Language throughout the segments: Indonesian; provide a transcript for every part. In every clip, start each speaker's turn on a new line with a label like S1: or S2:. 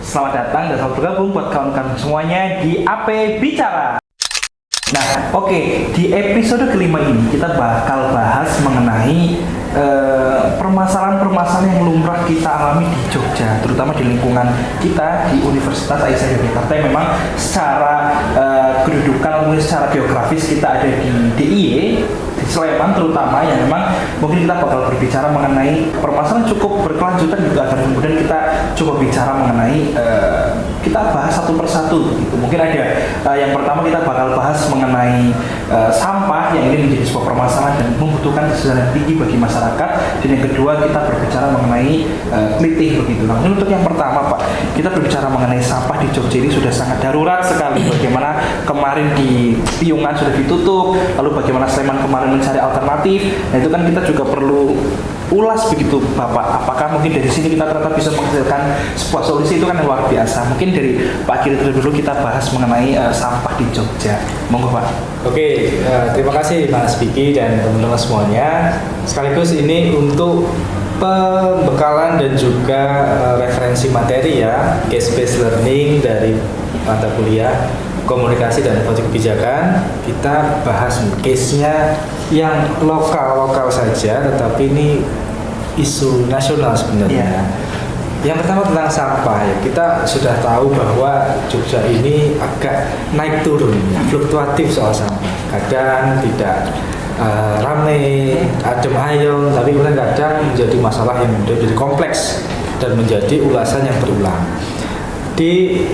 S1: Selamat datang dan selamat bergabung buat kawan-kawan semuanya di AP Bicara. Nah, di episode kelima ini kita bakal bahas mengenai permasalahan-permasalahan yang lumrah kita alami di Jogja, terutama di lingkungan kita di Universitas Aisyah Yogyakarta yang memang secara kedudukan, secara geografis kita ada di DIY, di Sleman terutama, yang memang mungkin kita bakal berbicara mengenai permasalahan cukup berkelanjutan juga, dan kemudian kita coba bicara mengenai kita bahas satu persatu gitu. Mungkin ada yang pertama kita bakal bahas mengenai sampah yang ini menjadi sebuah permasalahan dan membutuhkan kesadaran tinggi bagi masyarakat, dan yang kedua kita berbicara mengenai kelitih begitu. Nah, untuk yang pertama Pak, kita berbicara mengenai sampah di Jogja ini sudah sangat darurat sekali. Bagaimana kemarin di Piungan sudah ditutup, lalu bagaimana Sleman kemarin mencari alternatif. Nah, itu kan kita juga perlu ulas begitu Bapak. Apakah mungkin dari sini kita ternyata bisa menghasilkan sebuah solusi, itu kan yang luar biasa. Mungkin dari Pak Kiri terlebih dulu kita bahas mengenai sampah di Jogja. Monggo Pak.
S2: Oke, terima kasih Mas Vicky dan teman-teman semuanya. Sekaligus ini untuk pembekalan dan juga referensi materi ya, case-based learning dari mata kuliah komunikasi dan politik kebijakan. Kita bahas case-nya yang lokal saja, tetapi ini isu nasional sebenarnya. Yang pertama tentang sampah ya. Kita sudah tahu bahwa Jogja ini agak naik turun, fluktuatif soal sampah. Kadang tidak ramai, adem ayem, tapi kemudian kadang menjadi masalah yang menjadi kompleks dan menjadi ulasan yang berulang. Di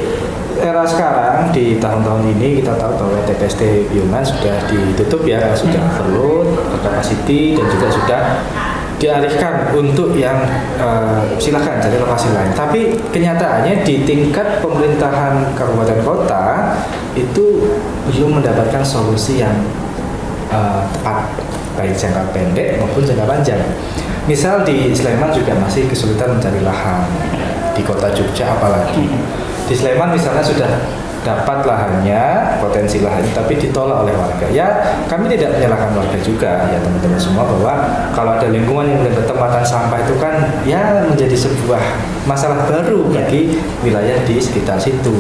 S2: era sekarang, di tahun-tahun ini kita tahu bahwa TPST Piungan sudah ditutup ya, sudah overload, capacity, dan juga sudah dialihkan untuk yang silakan cari lokasi lain. Tapi kenyataannya di tingkat pemerintahan kabupaten kota itu belum mendapatkan solusi yang tepat, baik jangka pendek maupun jangka panjang. Misal di Sleman juga masih kesulitan mencari lahan, di kota Jogja apalagi. Di Sleman misalnya sudah dapat lahannya, potensi lahannya, tapi ditolak oleh warga. Ya, kami tidak menyalahkan warga juga ya teman-teman semua, bahwa kalau ada lingkungan yang bertempatan sampah itu kan ya menjadi sebuah masalah baru bagi wilayah di sekitar situ.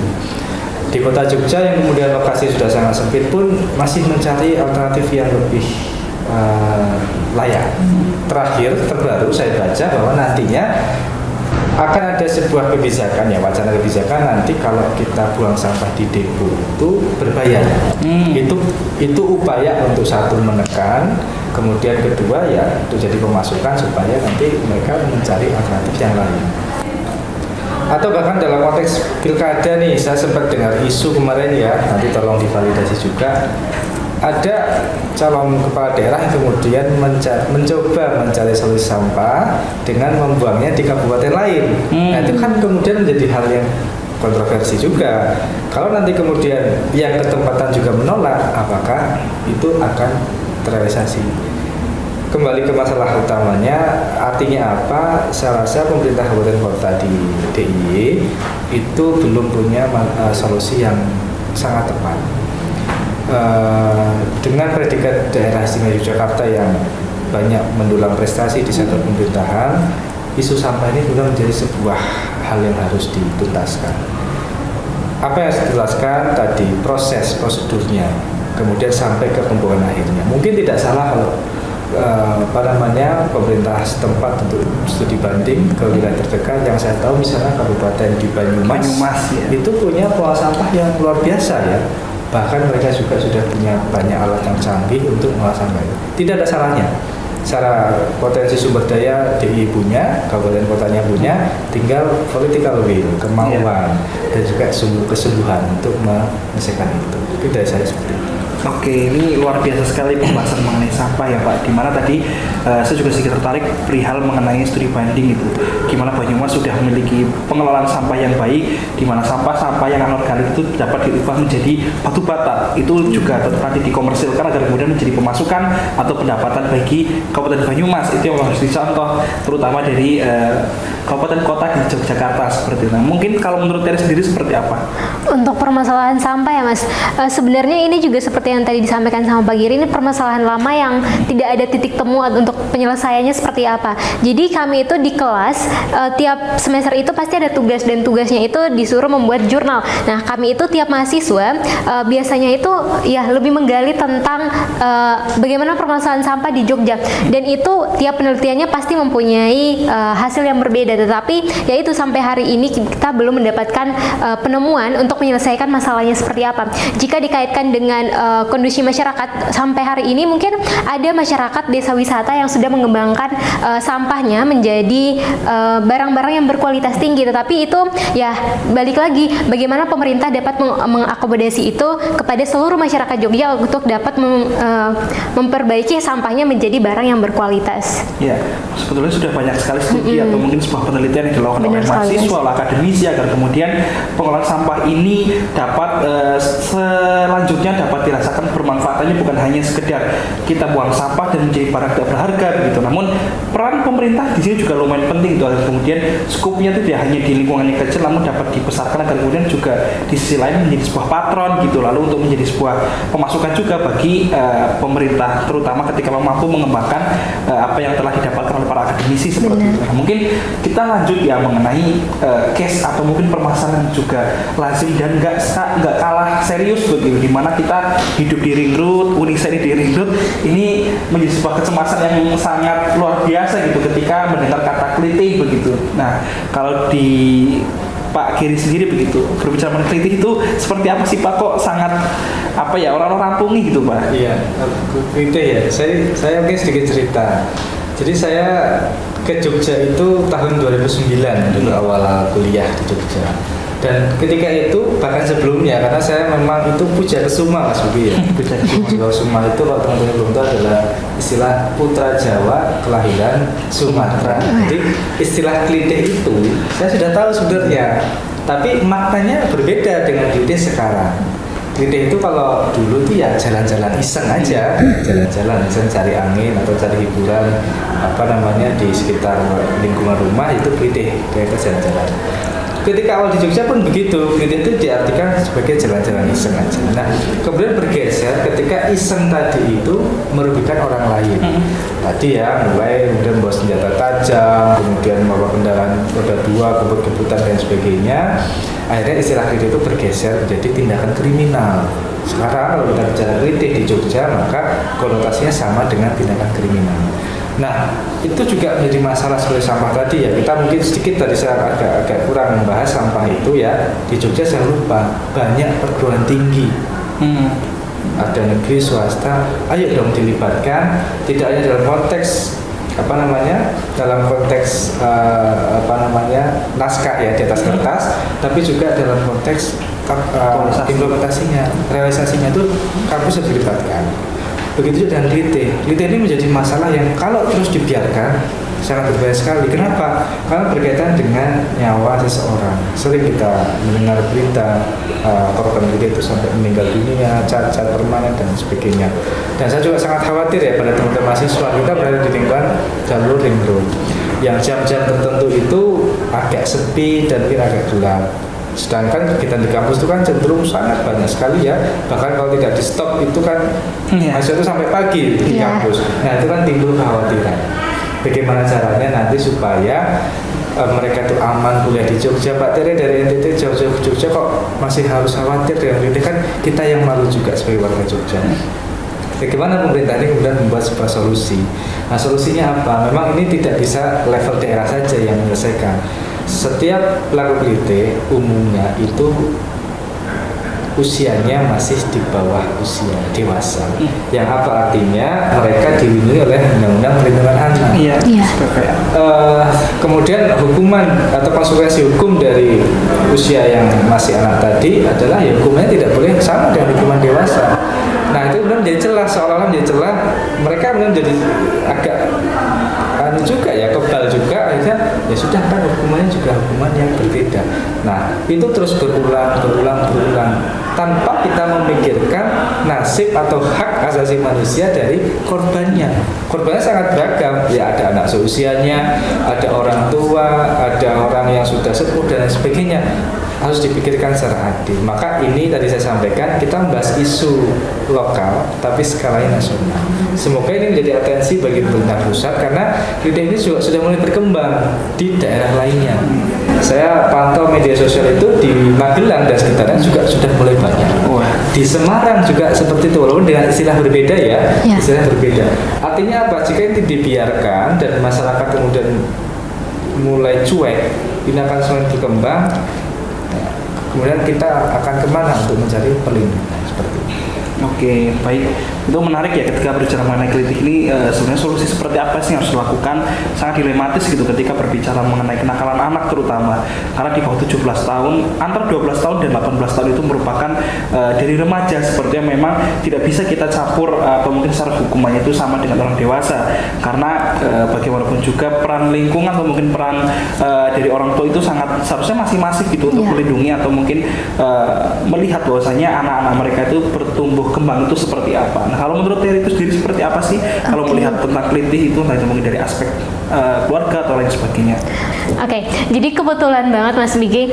S2: Di kota Jogja yang kemudian lokasi sudah sangat sempit pun masih mencari alternatif yang lebih layak. Terakhir, terbaru saya baca bahwa nantinya akan ada sebuah kebijakan ya, wacana kebijakan nanti kalau kita buang sampah di depo itu berbayar. Itu upaya untuk satu menekan, kemudian kedua ya untuk jadi pemasukan supaya nanti mereka mencari alternatif yang lain. Atau bahkan dalam konteks pilkada nih, saya sempat dengar isu kemarin ya, nanti tolong divalidasi juga. Ada calon kepala daerah yang kemudian mencoba mencari solusi sampah dengan membuangnya di kabupaten lain. Nah, itu kan kemudian menjadi hal yang kontroversi juga. Kalau nanti kemudian yang ketempatan juga menolak, apakah itu akan terrealisasi? Kembali ke masalah utamanya, artinya apa? Saya rasa pemerintah kabupaten kota di DIY itu belum punya solusi yang sangat tepat. Dengan predikat daerah istimewa Yogyakarta yang banyak mendulang prestasi di sektor pemerintahan, isu sampah ini benar menjadi sebuah hal yang harus dituntaskan. Apa yang saya jelaskan tadi, prosedurnya, kemudian sampai ke pembuangan akhirnya. Mungkin tidak salah kalau pemerintah setempat untuk studi banding ke wilayah terdekat. Yang saya tahu misalnya kabupaten di Banyumas ya, itu punya pola sampah yang luar biasa ya. Bahkan mereka juga sudah punya banyak alat yang canggih untuk mengolah sampah itu. Tidak ada salahnya. Secara potensi sumber daya DIY punya, kabupaten kotanya punya, tinggal political will, kemauan, dan juga kesungguhan untuk menyelesaikan itu. Itu dari saya seperti itu.
S1: Oke, ini luar biasa sekali pembahasan mengenai sampah ya Pak. Dimana tadi saya juga sedikit tertarik perihal mengenai studi banding itu. Gimana Banyumas sudah memiliki pengelolaan sampah yang baik, dimana sampah-sampah yang anorganik itu dapat diubah menjadi batu bata. Itu juga nanti dikomersilkan agar kemudian menjadi pemasukan atau pendapatan bagi Kabupaten Banyumas itu yang harus dicontoh, terutama dari kabupaten kota di Yogyakarta seperti itu. Nah, mungkin kalau menurut Terry sendiri seperti apa?
S3: Untuk permasalahan sampah ya Mas, sebenarnya ini juga seperti yang tadi disampaikan sama Pak Giri, ini permasalahan lama yang tidak ada titik temu untuk penyelesaiannya seperti apa. Jadi kami itu di kelas tiap semester itu pasti ada tugas, dan tugasnya itu disuruh membuat jurnal. Nah kami itu tiap mahasiswa biasanya itu ya lebih menggali tentang bagaimana permasalahan sampah di Jogja, dan itu tiap penelitiannya pasti mempunyai hasil yang berbeda. Tetapi ya itu sampai hari ini kita belum mendapatkan penemuan untuk menyelesaikan masalahnya seperti apa. Jika dikaitkan dengan kondisi masyarakat sampai hari ini, mungkin ada masyarakat desa wisata yang sudah mengembangkan sampahnya menjadi barang-barang yang berkualitas tinggi. Tetapi itu ya balik lagi bagaimana pemerintah dapat mengakomodasi itu kepada seluruh masyarakat Jogja untuk dapat memperbaiki sampahnya menjadi barang yang berkualitas.
S1: Ya, sebetulnya sudah banyak sekali studi atau mungkin sebuah penelitian yang dilakukan oleh mahasiswa, akademisi, agar kemudian pengolahan sampah ini dapat selanjutnya dapat dirasakan bermanfaatannya, bukan hanya sekedar kita buang sampah dan menjadi barang tidak berharga gitu. Namun peran pemerintah di sini juga lumayan penting tuh, agar kemudian skupnya itu tidak hanya di lingkungannya kecil, namun dapat dibesarkan agar kemudian juga di sisi lain menjadi sebuah patron gitu, lalu untuk menjadi sebuah pemasukan juga bagi pemerintah, terutama ketika mampu mengembangkan apa yang telah didapatkan oleh para akademisi seperti itu. Nah, mungkin kita lanjut ya mengenai case atau mungkin permasalahan juga lazim dan nggak kalah serius begitu, di mana kita hidup di ring road, Uniseri di ring road ini menjadi sebuah kecemasan yang sangat luar biasa gitu ketika mendengar kata kelitih begitu. Nah, kalau di Pak Giri sendiri begitu, berbicara mengenai kelitih itu seperti apa sih Pak? Kok sangat apa ya, orang-orang rampungi gitu Pak?
S2: Iya, kelitih ya. Saya mungkin sedikit cerita. Jadi saya ke Jogja itu tahun 2009 dulu awal kuliah di Jogja. Dan ketika itu bahkan sebelumnya, karena saya memang itu puja kesuma Mas Bubi ya. Puja kesuma itu kalau teman-teman belum tahu adalah istilah putra Jawa kelahiran Sumatera. Jadi istilah kelitih itu saya sudah tahu sebenarnya, tapi maknanya berbeda dengan kelitih sekarang. Kelitih itu kalau dulu tuh ya jalan-jalan iseng aja, jalan-jalan iseng cari angin atau cari hiburan di sekitar lingkungan rumah, itu kelitih, kayak jalan-jalan. Ketika awal di Jogja pun begitu, kelitih itu diartikan sebagai jalan-jalan iseng aja. Nah, kemudian bergeser ketika iseng tadi itu merugikan orang lain. Tadi ya mulai kemudian membawa senjata tajam, kemudian membawa kendaraan roda 2, kebut-kebutan dan sebagainya. Akhirnya istilah kelitih itu bergeser menjadi tindakan kriminal. Sekarang kalau kita bicara kelitih di Jogja, maka konotasinya sama dengan tindakan kriminal. Nah, itu juga menjadi masalah seperti sampah tadi ya. Kita mungkin sedikit tadi saya agak kurang membahas sampah itu ya. Di Jogja saya lupa, banyak perguruan tinggi. Ada negeri, swasta, ayo dong dilibatkan, tidak hanya dalam konteks dalam konteks naskah ya di atas kertas, tapi juga dalam konteks implementasinya, realisasinya itu kampus harus dilibatkan. Begitu juga dengan kelitih. Kelitih ini menjadi masalah yang kalau terus dibiarkan sangat berbahaya sekali. Kenapa? Karena berkaitan dengan nyawa seseorang. Sering kita mendengar berita korban kelitih itu sampai meninggal dunia, cacat permanen dan sebagainya. Dan saya juga sangat khawatir ya pada teman-teman mahasiswa, kita berada di lingkungan jalur ring road yang jam-jam tertentu itu agak sepi dan mungkin agak gelap. Sedangkan kegiatan di kampus itu kan cenderung sangat banyak sekali ya, bahkan kalau tidak di stop itu kan mahasiswa itu sampai pagi di kampus. Nah itu kan timbul kekhawatiran, bagaimana caranya nanti supaya mereka itu aman kuliah di Jogja. Pak Tere dari NTT jauh-jauh ke Jogja kok masih harus khawatir dengan ini, kan kita yang malu juga sebagai warga Jogja. Bagaimana pemerintah ini kemudian membuat sebuah solusi. Nah solusinya apa? Memang ini tidak bisa level daerah saja yang menyelesaikan. Setiap pelaku kelitih umumnya itu usianya masih di bawah usia dewasa. Yang apa artinya mereka dilindungi oleh Undang-Undang Perlindungan Anak. Kemudian hukuman atau konsekuensi hukum dari usia yang masih anak tadi adalah ya hukumnya tidak boleh sama dengan hukuman dewasa. Nah itu kemudian menjadi celah, seolah-olah menjadi celah, mereka kemudian menjadi agak juga ya, kebal juga, akhirnya ya sudah kan hukumannya juga hukuman yang berbeda. Nah itu terus berulang tanpa kita memikirkan nasib atau hak asasi manusia dari korbannya. Korbannya sangat beragam, ya ada anak seusianya, ada orang tua, ada orang yang sudah sepuh dan lain sebagainya. Harus dipikirkan secara adil. Maka ini tadi saya sampaikan, kita membahas isu lokal tapi skalanya nasional. Semoga ini menjadi atensi bagi pemerintah pusat karena ide ini juga sudah mulai berkembang di daerah lainnya. Saya pantau media sosial itu di Magelang dan sekitarnya juga sudah mulai banyak. Di Semarang juga seperti itu, walaupun dengan istilah berbeda ya. Istilah berbeda. Artinya apa? Jika ini dibiarkan dan masyarakat kemudian mulai cuek, ini akan semakin berkembang. Kemudian kita akan kemana untuk mencari perlindungan seperti itu.
S1: Oke, baik. Itu menarik ya ketika berbicara mengenai kritik ini, sebenarnya solusi seperti apa sih yang harus dilakukan? Sangat dilematis gitu ketika berbicara mengenai kenakalan anak terutama. Karena di bawah 17 tahun, antara 12 tahun dan 18 tahun itu merupakan dari remaja, sepertinya memang tidak bisa kita campur atau mungkin secara hukumannya itu sama dengan orang dewasa. Karena bagaimanapun juga peran lingkungan atau mungkin peran dari orang tua itu sangat seharusnya masih masif gitu untuk melindungi atau mungkin melihat bahwasanya anak-anak mereka itu bertumbuh kembang itu seperti apa. Nah, kalau menurut Terry itu sendiri seperti apa sih kalau melihat tentang kelitih itu, entah itu mungkin dari aspek keluarga atau lain sebagainya?
S3: Oke, jadi kebetulan banget Mas Bigi,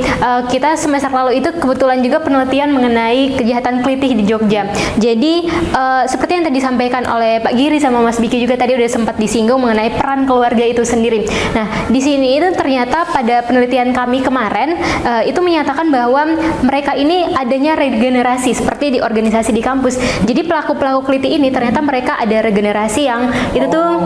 S3: kita semester lalu itu kebetulan juga penelitian mengenai kejahatan kelitih di Jogja. Jadi seperti yang tadi disampaikan oleh Pak Giri sama Mas Bigi juga tadi udah sempat disinggung mengenai peran keluarga itu sendiri. Nah, di sini itu ternyata pada penelitian kami kemarin itu menyatakan bahwa mereka ini adanya regenerasi seperti di organisasi di kampus. Jadi pelaku-pelaku kelitih ini ternyata mereka ada regenerasi yang itu tuh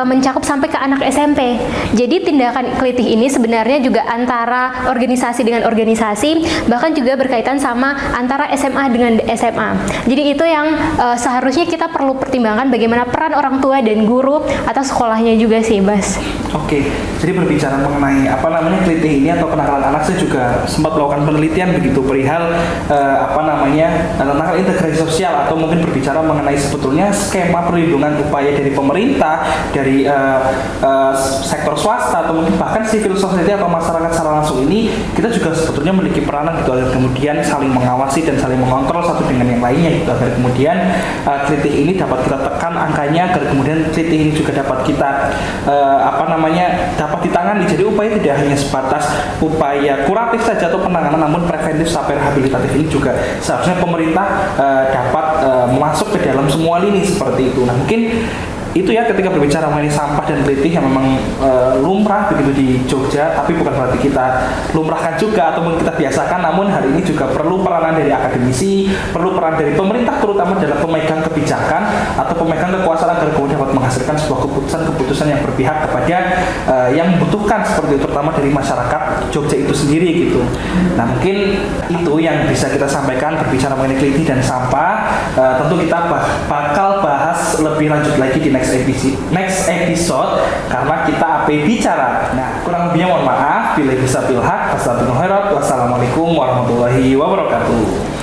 S3: mencakup sampai ke anak SMP. Jadi tindakan kelitih ini sebenarnya juga antara organisasi dengan organisasi, bahkan juga berkaitan sama antara SMA dengan SMA. Jadi itu yang seharusnya kita perlu pertimbangkan bagaimana peran orang tua dan guru atau sekolahnya juga sih, Bas.
S1: Oke, jadi berbicara mengenai kelitih ini atau kenakalan anak, saya juga sempat melakukan penelitian begitu perihal tentang integrasi sosial atau mungkin berbicara mengenai sebetulnya skema perlindungan upaya dari pemerintah, dari sektor swasta atau mungkin bahkan civil society atau masyarakat secara langsung ini, kita juga sebetulnya memiliki peranan gitu agar kemudian saling mengawasi dan saling mengontrol satu dengan yang lainnya gitu, agar kemudian kelitih ini dapat kita tekan angkanya, agar kemudian kelitih ini juga dapat kita dapat ditangani. Jadi upaya tidak hanya sebatas upaya kuratif saja atau penanganan, namun preventif sampai rehabilitatif ini juga seharusnya pemerintah dapat masuk ke dalam semua lini seperti itu. Nah, mungkin itu ya ketika berbicara mengenai sampah dan kelitih yang memang lumrah begitu di Jogja, tapi bukan berarti kita lumrahkan juga atau mungkin kita biasakan, namun hal ini juga perlu peranan dari akademisi, perlu peran dari pemerintah terutama dalam pemegang kebijakan atau pemegang kekuasaan agar kemudian dapat menghasilkan sebuah keputusan-keputusan yang berpihak kepada yang membutuhkan, seperti itu terutama dari masyarakat Jogja itu sendiri gitu. Nah, mungkin itu yang bisa kita sampaikan berbicara mengenai kelitih dan sampah. Tentu kita bakal bahas lebih lanjut lagi di next episode karena kita ape bicara. Nah, kurang lebihnya mohon maaf. Bila bisa pilhak, wassalamualaikum warahmatullahi wabarakatuh.